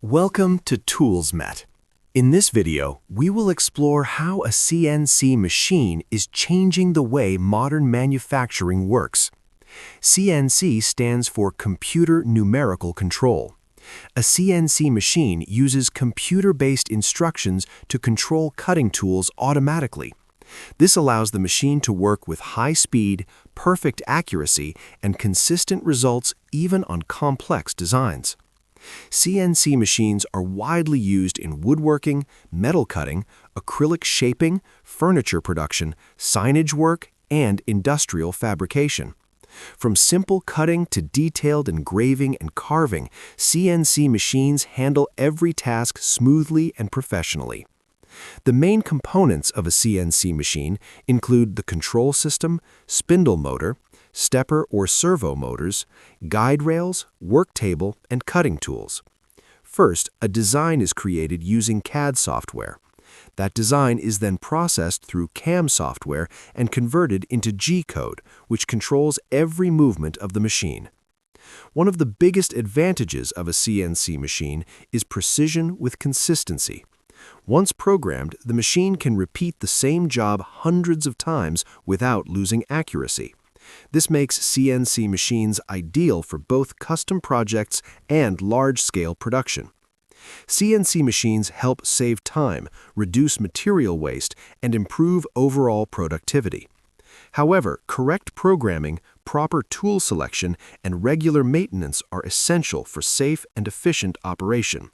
Welcome to ToolsMet. In this video, we will explore how a CNC machine is changing the way modern manufacturing works. CNC stands for Computer Numerical Control. A CNC machine uses computer-based instructions to control cutting tools automatically. This allows the machine to work with high speed, perfect accuracy, and consistent results even on complex designs. CNC machines are widely used in woodworking, metal cutting, acrylic shaping, furniture production, signage work, and industrial fabrication. From simple cutting to detailed engraving and carving, CNC machines handle every task smoothly and professionally. The main components of a CNC machine include the control system, spindle motor, stepper or servo motors, guide rails, work table, and cutting tools. First, a design is created using CAD software. That design is then processed through CAM software and converted into G-code, which controls every movement of the machine. One of the biggest advantages of a CNC machine is precision with consistency. Once programmed, the machine can repeat the same job hundreds of times without losing accuracy. This makes CNC machines ideal for both custom projects and large-scale production. CNC machines help save time, reduce material waste, and improve overall productivity. However, correct programming, proper tool selection, and regular maintenance are essential for safe and efficient operation.